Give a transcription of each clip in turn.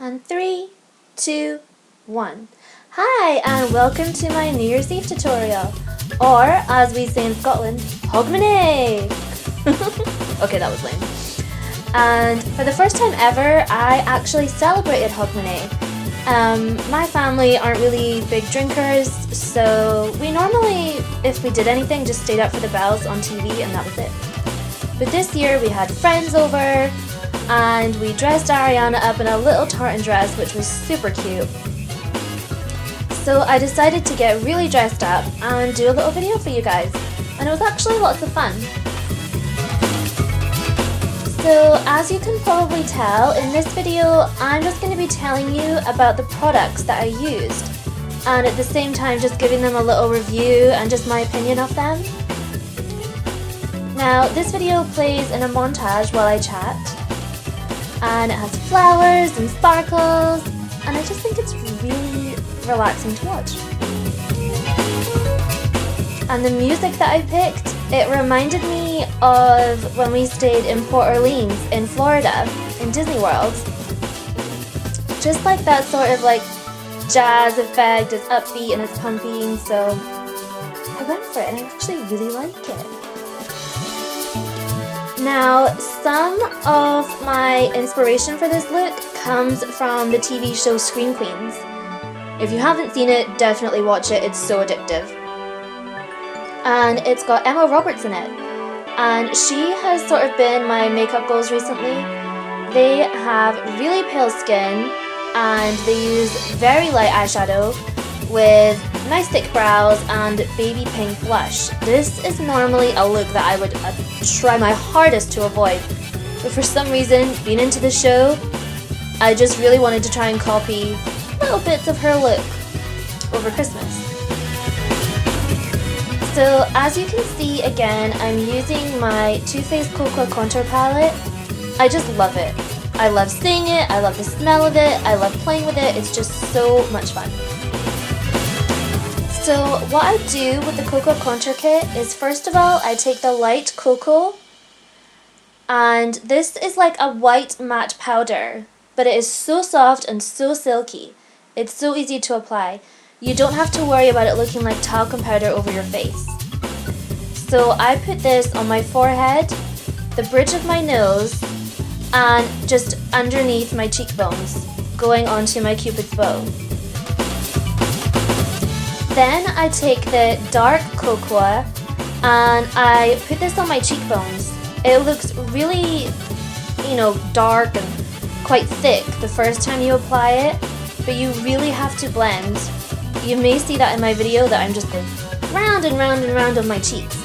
And 3, 2, 1. Hi, and welcome to my New Year's Eve tutorial, or as we say in Scotland, Hogmanay! Okay, that was lame. And for the first time ever, I actually celebrated Hogmanay. My family aren't really big drinkers, so we normally, if we did anything, just stayed up for the bells on TV and that was it. But this year we had friends over, and we dressed Ariana up in a little tartan dress, which was super cute. So I decided to get really dressed up and do a little video for you guys, and it was actually lots of fun. So as you can probably tell, in this video I'm just going to be telling you about the products that I used, and at the same time just giving them a little review and just my opinion of them. Now this video plays in a montage while I chat, and it has flowers and sparkles, and I just think it's really relaxing to watch. And the music that I picked, it reminded me of when we stayed in Port Orleans in Florida in Disney World. Just like that sort of like jazz effect, it's upbeat and it's pumping, so I went for it and I actually really like it. Now, some of my inspiration for this look comes from the TV show Scream Queens. If you haven't seen it, definitely watch it, it's so addictive. And it's got Emma Roberts in it, and she has sort of been my makeup goals recently. They have really pale skin, and they use very light eyeshadow with nice thick brows and baby pink blush. This is normally a look that I would try my hardest to avoid, but for some reason, being into the show, I just really wanted to try and copy little bits of her look over Christmas. So as you can see, again, I'm using my Too Faced Cocoa Contour Palette. I just love it. I love seeing it, I love the smell of it, I love playing with it, it's just so much fun. So what I do with the Cocoa Contour Kit is, first of all, I take the light cocoa, and this is like a white matte powder, but it is so soft and so silky. It's so easy to apply. You don't have to worry about it looking like talcum powder over your face. So I put this on my forehead, the bridge of my nose, and just underneath my cheekbones, going onto my cupid's bow. Then I take the dark cocoa and I put this on my cheekbones. It looks really, dark and quite thick the first time you apply it, but you really have to blend. You may see that in my video that I'm just going round and round and round on my cheeks.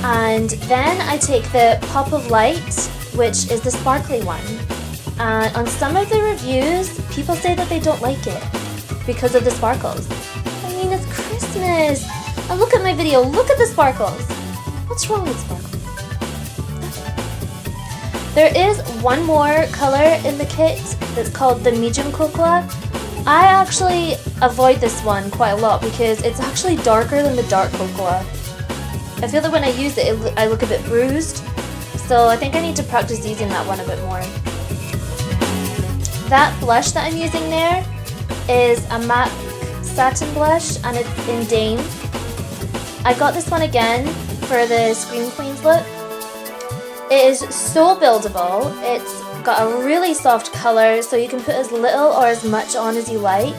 And then I take the Pop of Light, which is the sparkly one. And on some of the reviews, people say that they don't like it because of the sparkles. I mean, it's Christmas. And look at my video, look at the sparkles. What's wrong with sparkles? Nothing. There is one more color in the kit that's called the medium cocoa. I actually avoid this one quite a lot because it's actually darker than the dark cocoa. I feel that when I use it, I look a bit bruised, so I think I need to practice using that one a bit more. That blush that I'm using there is a MAC satin blush, and it's in Dane. I got this one again for the Scream Queens look. It is so buildable. It's got a really soft color, so you can put as little or as much on as you like.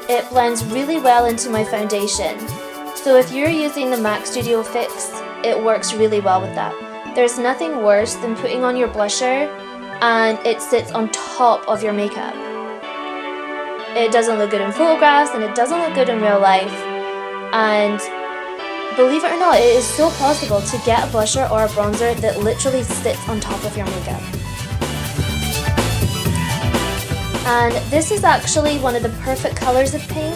It blends really well into my foundation. So if you're using the MAC Studio Fix, it works really well with that. There's nothing worse than putting on your blusher and it sits on top of your makeup. It doesn't look good in photographs and it doesn't look good in real life. And believe it or not, it is so possible to get a blusher or a bronzer that literally sits on top of your makeup. And this is actually one of the perfect colors of pink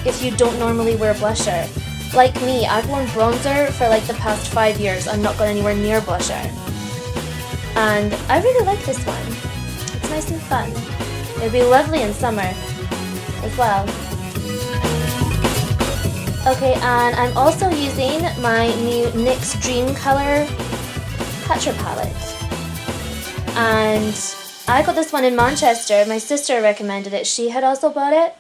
if you don't normally wear blusher. Like me, I've worn bronzer for like the past 5 years and not gone anywhere near blusher. And I really like this one. It's nice and fun. It'd be lovely in summer as well. Okay, and I'm also using my new NYX Dream Color Patcher palette. And I got this one in Manchester. My sister recommended it. She had also bought it.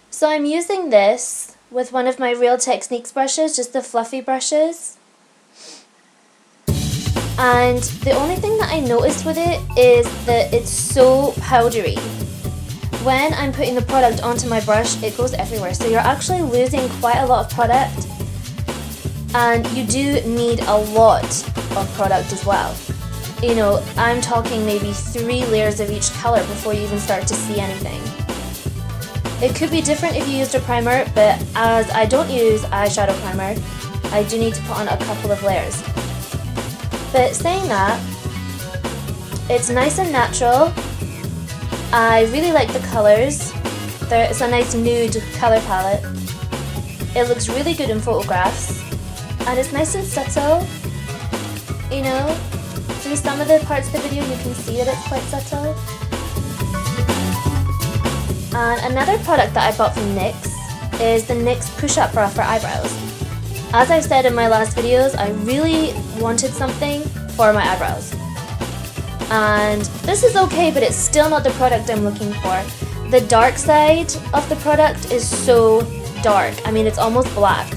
So I'm using this with one of my Real Techniques brushes, just the fluffy brushes. And the only thing that I noticed with it is that it's so powdery. When I'm putting the product onto my brush, it goes everywhere. So you're actually losing quite a lot of product. And you do need a lot of product as well. You know, I'm talking maybe 3 layers of each color before you even start to see anything. It could be different if you used a primer, but as I don't use eyeshadow primer, I do need to put on a couple of layers. But saying that, it's nice and natural. I really like the colors. It's a nice nude color palette. It looks really good in photographs. And it's nice and subtle. You know, through some of the parts of the video you can see that it's quite subtle. And another product that I bought from NYX is the NYX Push-Up Bra for eyebrows. As I've said in my last videos, I really wanted something for my eyebrows. And this is okay, but it's still not the product I'm looking for. The dark side of the product is so dark. I mean, it's almost black.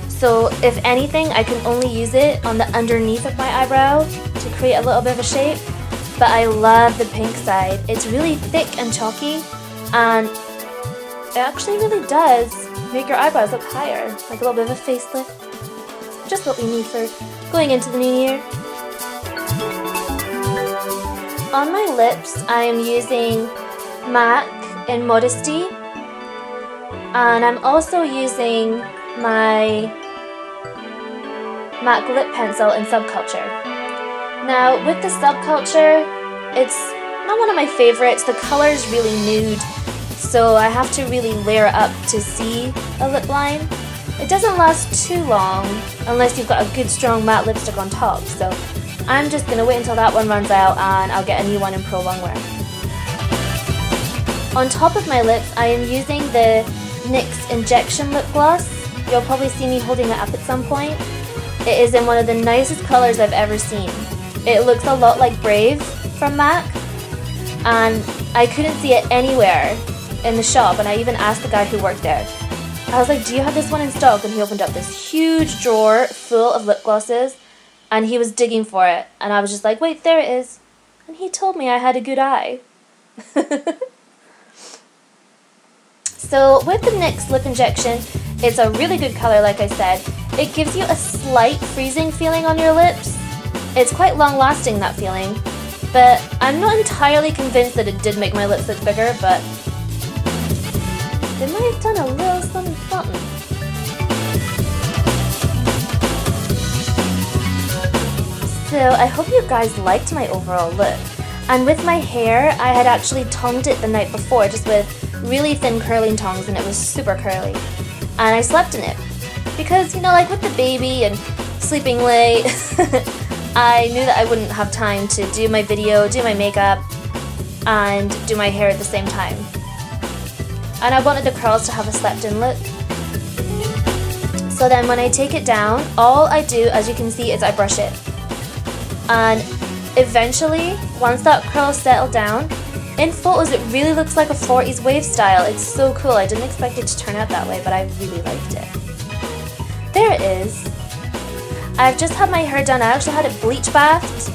So if anything, I can only use it on the underneath of my eyebrow to create a little bit of a shape. But I love the pink side. It's really thick and chalky, and it actually really does make your eyebrows look higher, like a little bit of a facelift. Just what we need for going into the new year. On my lips, I am using MAC in Modesty, and I'm also using my MAC lip pencil in Subculture. Now, with the Subculture, it's not one of my favorites. The color is really nude, so I have to really layer up to see a lip line. It doesn't last too long unless you've got a good strong matte lipstick on top, so I'm just going to wait until that one runs out and I'll get a new one in Pro Longwear. On top of my lips, I am using the NYX Injection Lip Gloss. You'll probably see me holding it up at some point. It is in one of the nicest colors I've ever seen. It looks a lot like Brave from MAC, and I couldn't see it anywhere in the shop, and I even asked the guy who worked there. I was like, do you have this one in stock? And he opened up this huge drawer full of lip glosses, and he was digging for it, and I was just like, wait, there it is. And he told me I had a good eye. So with the NYX Lip Injection, it's a really good color, like I said. It gives you a slight freezing feeling on your lips. It's quite long lasting, that feeling. But I'm not entirely convinced that it did make my lips look bigger, but it might have done a little something. So I hope you guys liked my overall look. And with my hair, I had actually tongued it the night before, just with really thin curling tongs, and it was super curly. And I slept in it. Because, you know, like with the baby and sleeping late, I knew that I wouldn't have time to do my video, do my makeup, and do my hair at the same time. And I wanted the curls to have a slept-in look. So then when I take it down, all I do, as you can see, is I brush it. And eventually, once that curl settled down, in photos it really looks like a 40s wave style. It's so cool. I didn't expect it to turn out that way, but I really liked it. There it is. I've just had my hair done. I actually had it bleach bathed.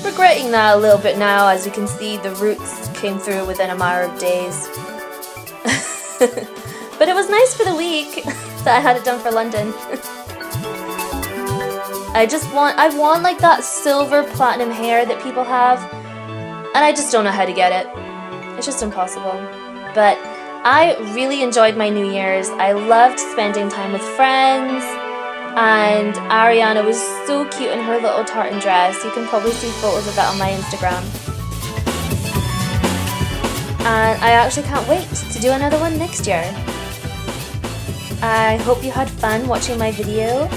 Regretting that a little bit now. As you can see, the roots came through within a matter of days. But it was nice for the week that I had it done for London. I want like that silver platinum hair that people have, and I just don't know how to get it. It's just impossible. But I really enjoyed my New Year's. I loved spending time with friends, and Ariana was so cute in her little tartan dress. You can probably see photos of that on my Instagram. And I actually can't wait to do another one next year. I hope you had fun watching my video,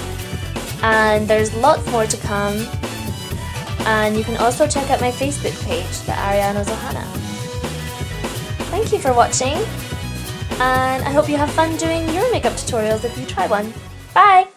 and there's lots more to come. And you can also check out my Facebook page, the Ariana Zohana. Thank you for watching, and I hope you have fun doing your makeup tutorials if you try one. Bye!